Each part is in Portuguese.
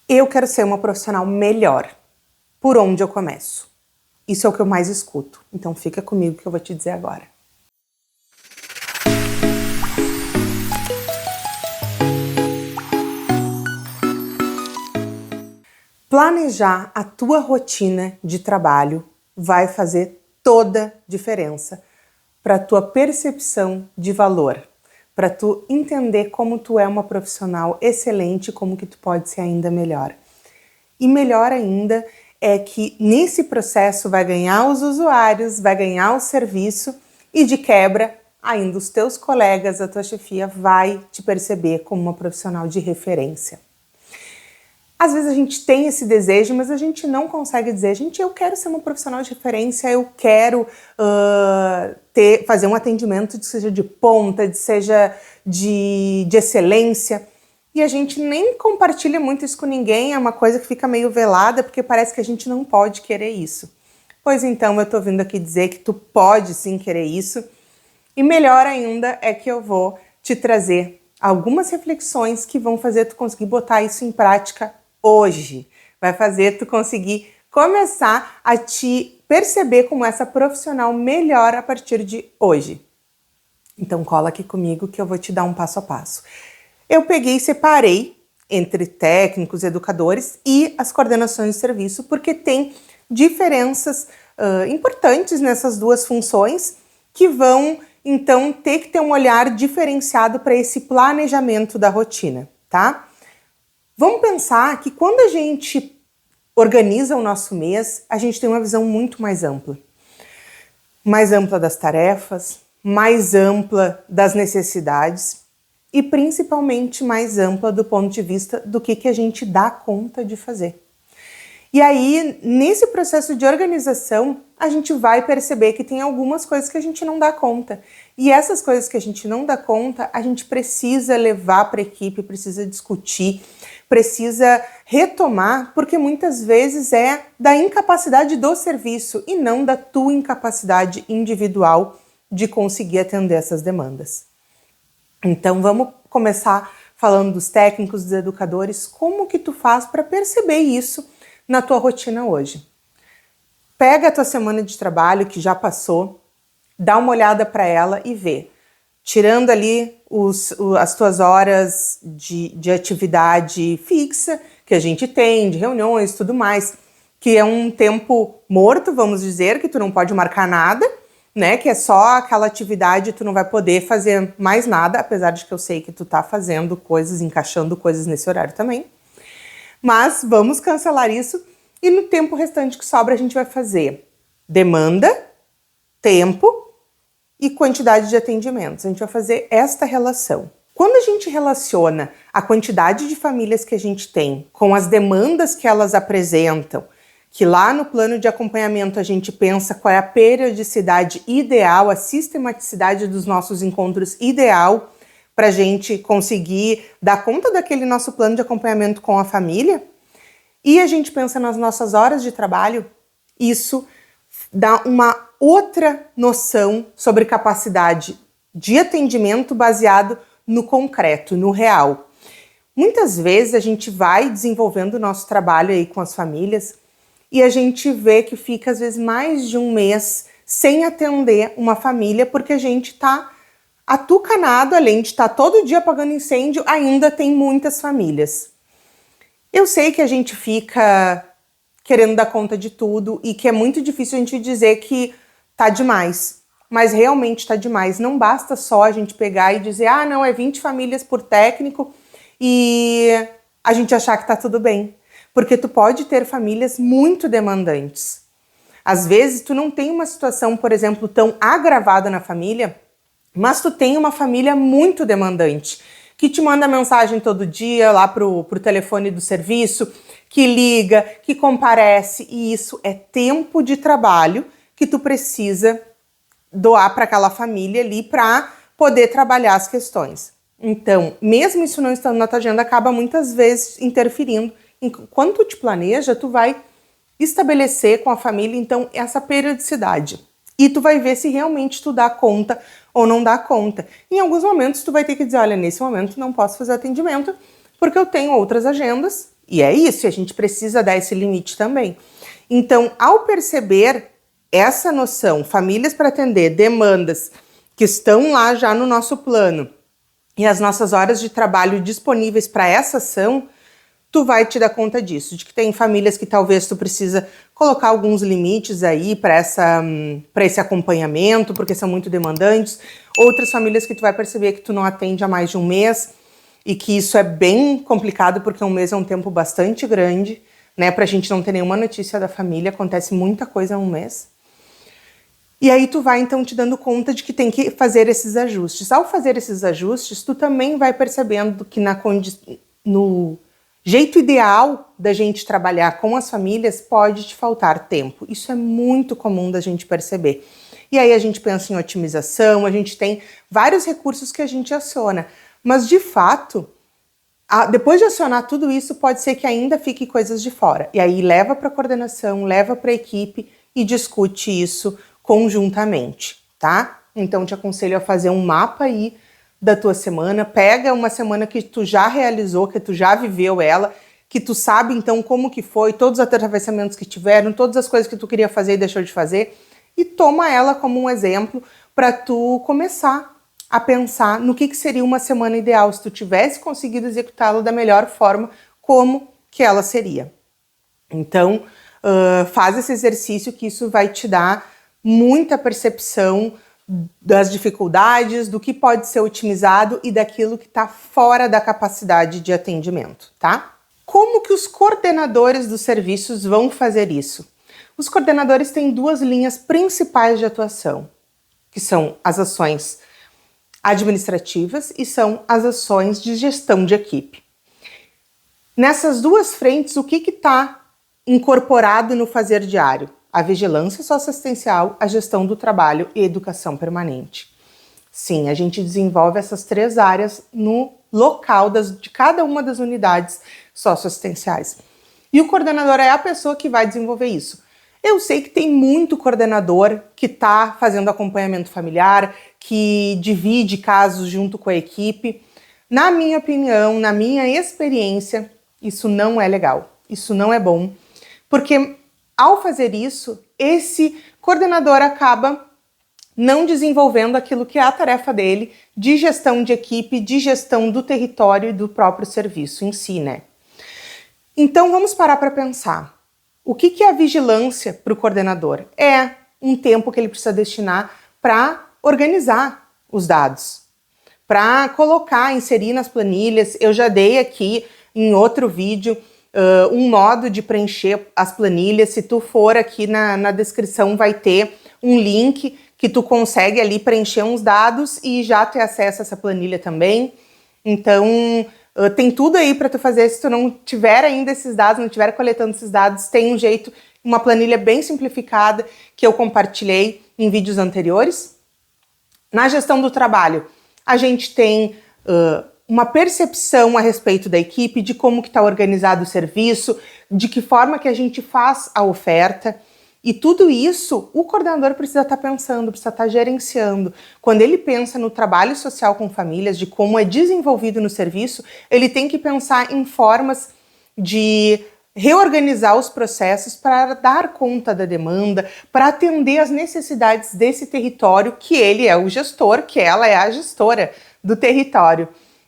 Eu quero ser uma profissional melhor. Por onde eu começo? Isso é o que eu mais escuto. Então fica comigo que eu vou te dizer agora. Planejar a tua rotina de trabalho vai fazer toda diferença para a tua percepção de valor, para tu entender como tu é uma profissional excelente, como que tu pode ser ainda melhor. E melhor ainda é que nesse processo vai ganhar os usuários, vai ganhar o serviço e de quebra ainda os teus colegas, a tua chefia vai te perceber como uma profissional de referência. Às vezes a gente tem esse desejo, mas a gente não consegue dizer, gente, eu quero ser uma profissional de referência, eu quero fazer um atendimento que seja de ponta, seja de excelência. E a gente nem compartilha muito isso com ninguém, é uma coisa que fica meio velada, porque parece que a gente não pode querer isso. Pois então, eu tô vindo aqui dizer que tu pode sim querer isso. E melhor ainda é que eu vou te trazer algumas reflexões que vão fazer tu conseguir botar isso em prática hoje. Vai fazer tu conseguir começar a te perceber como essa profissional melhor a partir de hoje. Então cola aqui comigo que eu vou te dar um passo a passo. Eu peguei e separei entre técnicos, educadores e as coordenações de serviço, porque tem diferenças importantes nessas duas funções que vão, então, ter que ter um olhar diferenciado para esse planejamento da rotina, tá? Vamos pensar que quando a gente organiza o nosso mês, a gente tem uma visão muito mais ampla. Mais ampla das tarefas, mais ampla das necessidades e principalmente mais ampla do ponto de vista do que a gente dá conta de fazer. E aí, nesse processo de organização, a gente vai perceber que tem algumas coisas que a gente não dá conta. E essas coisas que a gente não dá conta, a gente precisa levar para a equipe, precisa discutir, precisa retomar, porque muitas vezes é da incapacidade do serviço e não da tua incapacidade individual de conseguir atender essas demandas. Então vamos começar falando dos técnicos, dos educadores, como que tu faz para perceber isso na tua rotina hoje. Pega a tua semana de trabalho que já passou, dá uma olhada para ela e vê. Tirando ali as tuas horas de atividade fixa que a gente tem, de reuniões e tudo mais, que é um tempo morto, vamos dizer, que tu não pode marcar nada, né? Que é só aquela atividade, tu não vai poder fazer mais nada, apesar de que eu sei que tu tá fazendo coisas, encaixando coisas nesse horário também. Mas vamos cancelar isso e no tempo restante que sobra a gente vai fazer demanda, tempo e quantidade de atendimentos. A gente vai fazer esta relação. Quando a gente relaciona a quantidade de famílias que a gente tem com as demandas que elas apresentam, que lá no plano de acompanhamento a gente pensa qual é a periodicidade ideal, a sistematicidade dos nossos encontros ideal para a gente conseguir dar conta daquele nosso plano de acompanhamento com a família, e a gente pensa nas nossas horas de trabalho, isso dá uma outra noção sobre capacidade de atendimento baseado no concreto, no real. Muitas vezes a gente vai desenvolvendo o nosso trabalho aí com as famílias e a gente vê que fica às vezes mais de um mês sem atender uma família porque a gente está atucanado, além de estar todo dia apagando incêndio, ainda tem muitas famílias. Eu sei que a gente fica querendo dar conta de tudo e que é muito difícil a gente dizer que tá demais, mas realmente tá demais. Não basta só a gente pegar e dizer, ah, não, é 20 famílias por técnico e a gente achar que tá tudo bem, porque tu pode ter famílias muito demandantes. Às vezes tu não tem uma situação, por exemplo, tão agravada na família, mas tu tem uma família muito demandante, que te manda mensagem todo dia lá pro telefone do serviço, que liga, que comparece, e isso é tempo de trabalho que tu precisa doar para aquela família ali para poder trabalhar as questões. Então, mesmo isso não estando na tua agenda, acaba muitas vezes interferindo. Quando tu te planeja, tu vai estabelecer com a família, então, essa periodicidade. E tu vai ver se realmente tu dá conta ou não dá conta. Em alguns momentos tu vai ter que dizer, olha, nesse momento não posso fazer atendimento porque eu tenho outras agendas E é isso, e a gente precisa dar esse limite também. Então, ao perceber essa noção, famílias para atender, demandas que estão lá já no nosso plano e as nossas horas de trabalho disponíveis para essa ação, tu vai te dar conta disso, de que tem famílias que talvez tu precisa colocar alguns limites aí para esse acompanhamento, porque são muito demandantes. Outras famílias que tu vai perceber que tu não atende há mais de um mês e que isso é bem complicado, porque um mês é um tempo bastante grande, né? Pra gente não ter nenhuma notícia da família, acontece muita coisa em um mês. E aí tu vai então te dando conta de que tem que fazer esses ajustes. Ao fazer esses ajustes, tu também vai percebendo que no jeito ideal da gente trabalhar com as famílias pode te faltar tempo. Isso é muito comum da gente perceber. E aí a gente pensa em otimização, a gente tem vários recursos que a gente aciona. Mas de fato, depois de acionar tudo isso, pode ser que ainda fique coisas de fora. E aí leva para a coordenação, leva para a equipe e discute isso conjuntamente, tá? Então te aconselho a fazer um mapa aí da tua semana, pega uma semana que tu já realizou, que tu já viveu ela, que tu sabe então como que foi, todos os atravessamentos que tiveram, todas as coisas que tu queria fazer e deixou de fazer, e toma ela como um exemplo para tu começar a pensar no que seria uma semana ideal, se tu tivesse conseguido executá-la da melhor forma, como que ela seria. Então, faz esse exercício que isso vai te dar muita percepção das dificuldades, do que pode ser otimizado e daquilo que está fora da capacidade de atendimento, tá? Como que os coordenadores dos serviços vão fazer isso? Os coordenadores têm duas linhas principais de atuação, que são as ações administrativas e são as ações de gestão de equipe. Nessas duas frentes, o que está incorporado no fazer diário? A vigilância socioassistencial, a gestão do trabalho e a educação permanente. Sim, a gente desenvolve essas três áreas no local de cada uma das unidades socioassistenciais. E o coordenador é a pessoa que vai desenvolver isso. Eu sei que tem muito coordenador que está fazendo acompanhamento familiar, que divide casos junto com a equipe. Na minha opinião, na minha experiência, isso não é legal, isso não é bom, porque ao fazer isso, esse coordenador acaba não desenvolvendo aquilo que é a tarefa dele de gestão de equipe, de gestão do território e do próprio serviço em si, né? Então vamos parar para pensar. O que é a vigilância para o coordenador? É um tempo que ele precisa destinar para organizar os dados, para colocar, inserir nas planilhas. Eu já dei aqui em outro vídeo um modo de preencher as planilhas. Se tu for aqui na descrição vai ter um link que tu consegue ali preencher uns dados e já ter acesso a essa planilha também. Então tem tudo aí para tu fazer. Se tu não tiver ainda esses dados, não estiver coletando esses dados, tem um jeito, uma planilha bem simplificada que eu compartilhei em vídeos anteriores. Na gestão do trabalho, a gente tem uma percepção a respeito da equipe, de como que está organizado o serviço, de que forma que a gente faz a oferta. E tudo isso o coordenador precisa estar pensando, precisa estar gerenciando. Quando ele pensa no trabalho social com famílias, de como é desenvolvido no serviço, ele tem que pensar em formas de reorganizar os processos para dar conta da demanda, para atender às necessidades desse território, que ele é o gestor, que ela é a gestora do território.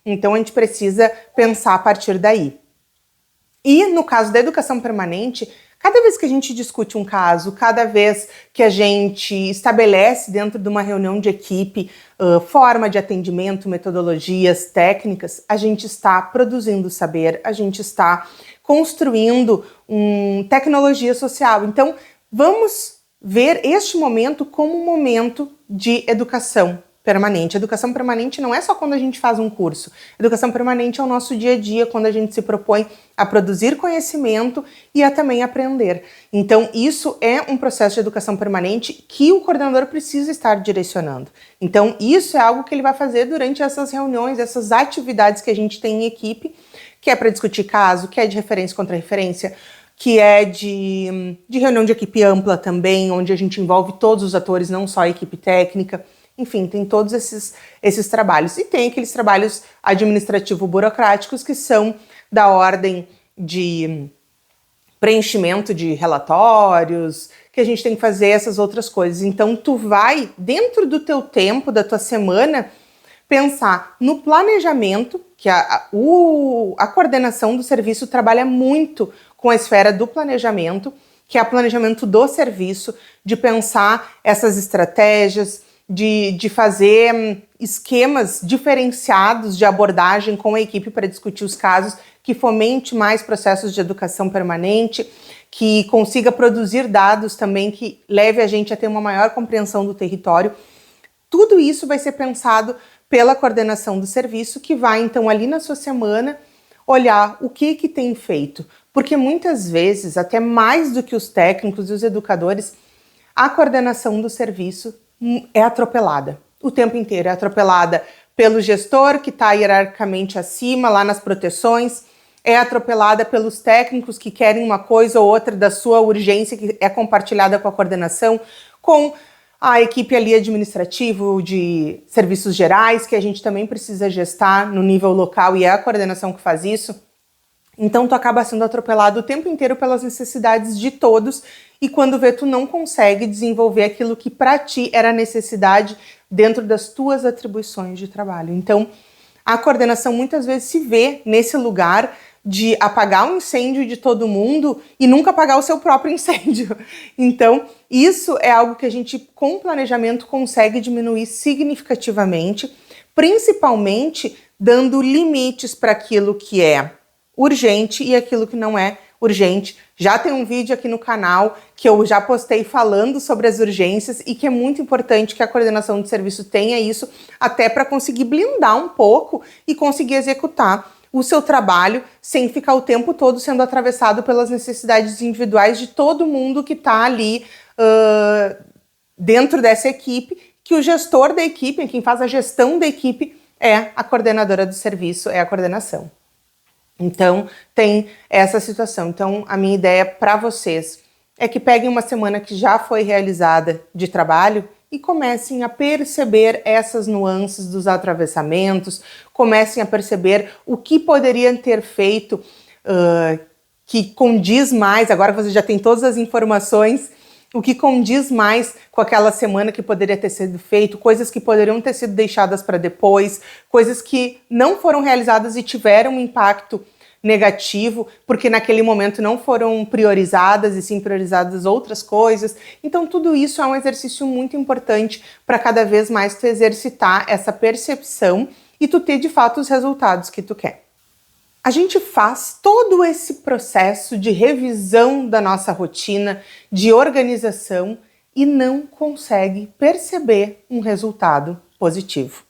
Então a gente precisa pensar a partir daí. E no caso da educação permanente, cada vez que a gente discute um caso, cada vez que a gente estabelece dentro de uma reunião de equipe forma de atendimento, metodologias, técnicas, a gente está produzindo saber, a gente está construindo tecnologia social. Então, vamos ver este momento como um momento de educação permanente. Educação permanente não é só quando a gente faz um curso. Educação permanente é o nosso dia a dia, quando a gente se propõe a produzir conhecimento e a também aprender. Então, isso é um processo de educação permanente que o coordenador precisa estar direcionando. Então, isso é algo que ele vai fazer durante essas reuniões, essas atividades que a gente tem em equipe, que é para discutir caso, que é de referência contra referência, que é de reunião de equipe ampla também, onde a gente envolve todos os atores, não só a equipe técnica. Enfim, tem todos esses trabalhos. E tem aqueles trabalhos administrativo-burocráticos que são da ordem de preenchimento de relatórios, que a gente tem que fazer essas outras coisas. Então, tu vai, dentro do teu tempo, da tua semana, pensar no planejamento, que a coordenação do serviço trabalha muito com a esfera do planejamento, que é o planejamento do serviço, de pensar essas estratégias, de fazer esquemas diferenciados de abordagem com a equipe para discutir os casos, que fomente mais processos de educação permanente, que consiga produzir dados também que leve a gente a ter uma maior compreensão do território. Tudo isso vai ser pensado pela coordenação do serviço, que vai então ali na sua semana olhar o que tem feito. Porque muitas vezes, até mais do que os técnicos e os educadores, a coordenação do serviço é atropelada. O tempo inteiro é atropelada pelo gestor, que está hierarquicamente acima, lá nas proteções, é atropelada pelos técnicos que querem uma coisa ou outra da sua urgência, que é compartilhada com a coordenação, com a equipe ali administrativo de serviços gerais, que a gente também precisa gestar no nível local e é a coordenação que faz isso. Então tu acaba sendo atropelado o tempo inteiro pelas necessidades de todos e quando vê tu não consegue desenvolver aquilo que para ti era necessidade dentro das tuas atribuições de trabalho. Então a coordenação muitas vezes se vê nesse lugar de apagar o incêndio de todo mundo e nunca apagar o seu próprio incêndio. Então, isso é algo que a gente, com planejamento, consegue diminuir significativamente, principalmente dando limites para aquilo que é urgente e aquilo que não é urgente. Já tem um vídeo aqui no canal que eu já postei falando sobre as urgências e que é muito importante que a coordenação de serviço tenha isso, até para conseguir blindar um pouco e conseguir executar o seu trabalho sem ficar o tempo todo sendo atravessado pelas necessidades individuais de todo mundo que está ali dentro dessa equipe, que o gestor da equipe, quem faz a gestão da equipe é a coordenadora do serviço, é a coordenação. Então, tem essa situação. Então, a minha ideia para vocês é que peguem uma semana que já foi realizada de trabalho e comecem a perceber essas nuances dos atravessamentos, comecem a perceber o que poderiam ter feito que condiz mais, agora que você já tem todas as informações, o que condiz mais com aquela semana que poderia ter sido feito, coisas que poderiam ter sido deixadas para depois, coisas que não foram realizadas e tiveram um impacto negativo, porque naquele momento não foram priorizadas e sim priorizadas outras coisas. Então tudo isso é um exercício muito importante para cada vez mais tu exercitar essa percepção e tu ter de fato os resultados que tu quer. A gente faz todo esse processo de revisão da nossa rotina, de organização e não consegue perceber um resultado positivo.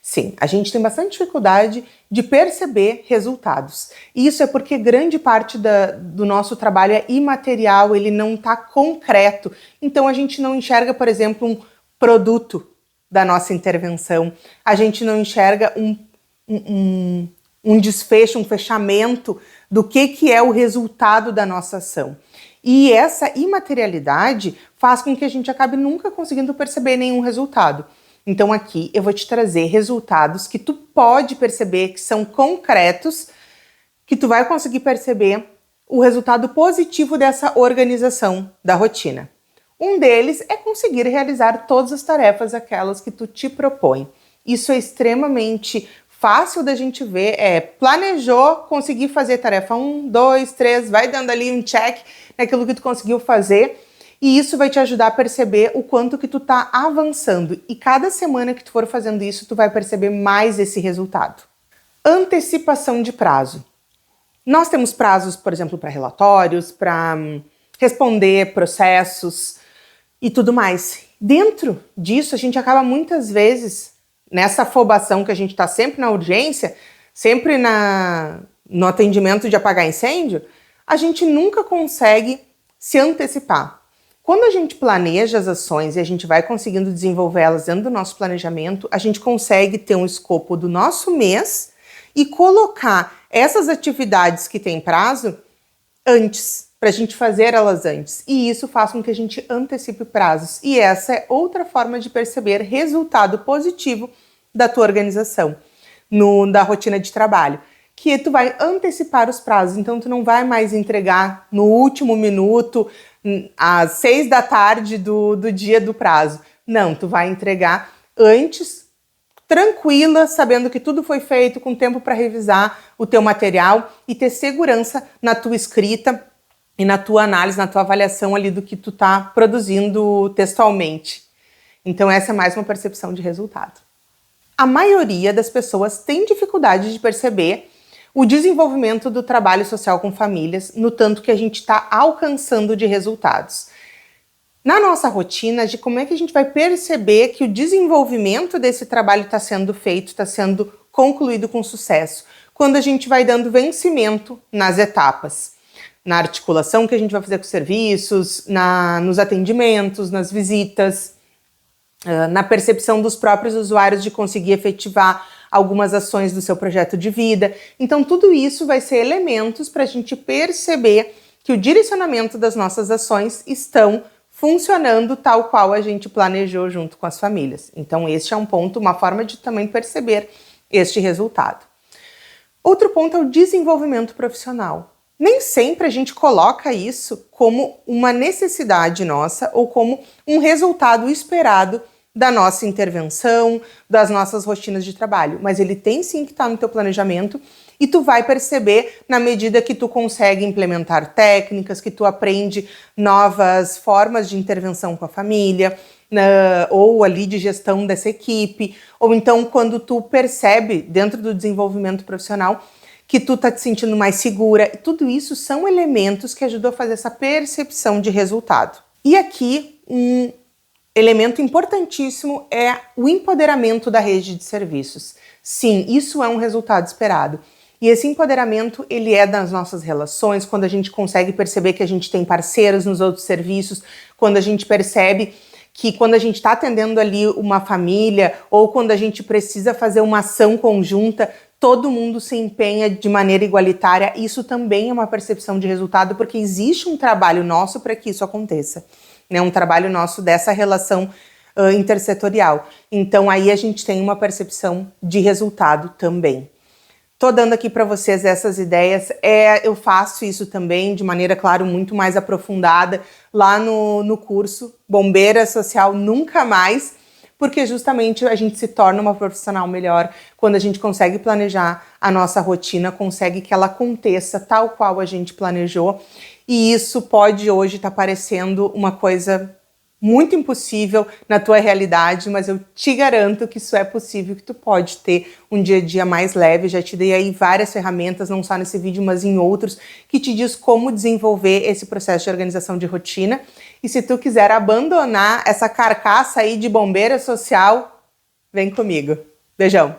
Sim, a gente tem bastante dificuldade de perceber resultados. E isso é porque grande parte do nosso trabalho é imaterial, ele não está concreto. Então a gente não enxerga, por exemplo, um produto da nossa intervenção. A gente não enxerga um desfecho, um fechamento do que é o resultado da nossa ação. E essa imaterialidade faz com que a gente acabe nunca conseguindo perceber nenhum resultado. Então aqui eu vou te trazer resultados que tu pode perceber que são concretos, que tu vai conseguir perceber o resultado positivo dessa organização da rotina. Um deles é conseguir realizar todas as tarefas, aquelas que tu te propõe. Isso é extremamente fácil da gente ver, planejou, conseguir fazer tarefa 1, 2, 3, vai dando ali um check naquilo que tu conseguiu fazer. E isso vai te ajudar a perceber o quanto que tu tá avançando. E cada semana que tu for fazendo isso, tu vai perceber mais esse resultado. Antecipação de prazo. Nós temos prazos, por exemplo, para relatórios, para responder processos e tudo mais. Dentro disso, a gente acaba muitas vezes, nessa afobação que a gente está sempre na urgência, sempre no atendimento de apagar incêndio, a gente nunca consegue se antecipar. Quando a gente planeja as ações e a gente vai conseguindo desenvolvê-las dentro do nosso planejamento, a gente consegue ter um escopo do nosso mês e colocar essas atividades que têm prazo antes, para a gente fazer elas antes. E isso faz com que a gente antecipe prazos. E essa é outra forma de perceber resultado positivo da tua organização, da rotina de trabalho, que tu vai antecipar os prazos. Então, tu não vai mais entregar no último minuto, às 6 da tarde do dia do prazo. Não, tu vai entregar antes, tranquila, sabendo que tudo foi feito, com tempo para revisar o teu material e ter segurança na tua escrita e na tua análise, na tua avaliação ali do que tu tá produzindo textualmente. Então essa é mais uma percepção de resultado. A maioria das pessoas tem dificuldade de perceber o desenvolvimento do trabalho social com famílias, no tanto que a gente está alcançando de resultados. Na nossa rotina, de como é que a gente vai perceber que o desenvolvimento desse trabalho está sendo feito, está sendo concluído com sucesso? Quando a gente vai dando vencimento nas etapas. Na articulação que a gente vai fazer com os serviços, nos atendimentos, nas visitas, na percepção dos próprios usuários de conseguir efetivar algumas ações do seu projeto de vida. Então, tudo isso vai ser elementos para a gente perceber que o direcionamento das nossas ações estão funcionando tal qual a gente planejou junto com as famílias. Então, este é um ponto, uma forma de também perceber este resultado. Outro ponto é o desenvolvimento profissional. Nem sempre a gente coloca isso como uma necessidade nossa ou como um resultado esperado da nossa intervenção, das nossas rotinas de trabalho, mas ele tem sim que estar no teu planejamento e tu vai perceber na medida que tu consegue implementar técnicas, que tu aprende novas formas de intervenção com a família, ou ali de gestão dessa equipe, ou então quando tu percebe dentro do desenvolvimento profissional que tu tá te sentindo mais segura. Tudo isso são elementos que ajudam a fazer essa percepção de resultado. E aqui, um elemento importantíssimo é o empoderamento da rede de serviços. Sim, isso é um resultado esperado. E esse empoderamento, ele é das nossas relações, quando a gente consegue perceber que a gente tem parceiros nos outros serviços, quando a gente percebe que quando a gente está atendendo ali uma família ou quando a gente precisa fazer uma ação conjunta, todo mundo se empenha de maneira igualitária. Isso também é uma percepção de resultado, porque existe um trabalho nosso para que isso aconteça, né? Um trabalho nosso dessa relação intersetorial. Então aí a gente tem uma percepção de resultado também. Tô dando aqui para vocês essas ideias, eu faço isso também de maneira, claro, muito mais aprofundada lá no curso Bombeira Social Nunca Mais, porque justamente a gente se torna uma profissional melhor quando a gente consegue planejar a nossa rotina, consegue que ela aconteça tal qual a gente planejou, e isso pode hoje estar parecendo uma coisa muito impossível na tua realidade, mas eu te garanto que isso é possível, que tu pode ter um dia a dia mais leve. Já te dei aí várias ferramentas, não só nesse vídeo, mas em outros, que te diz como desenvolver esse processo de organização de rotina. E se tu quiser abandonar essa carcaça aí de bombeira social, vem comigo. Beijão!